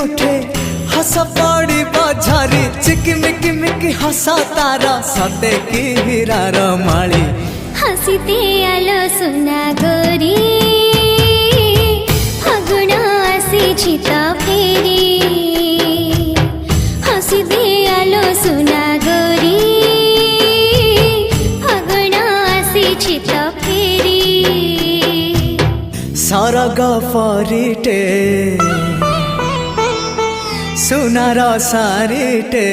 ओठे हस पड़ी बझारी चिकिमिकी मिकी हसा तारा सते की हीरार माली हसीते आलो सुना गोरी फागुण आसी तो फेरी हसीते आलो सुना गोरी फागुण आसी तो फेरी सरग परिटे सुनार सारिटे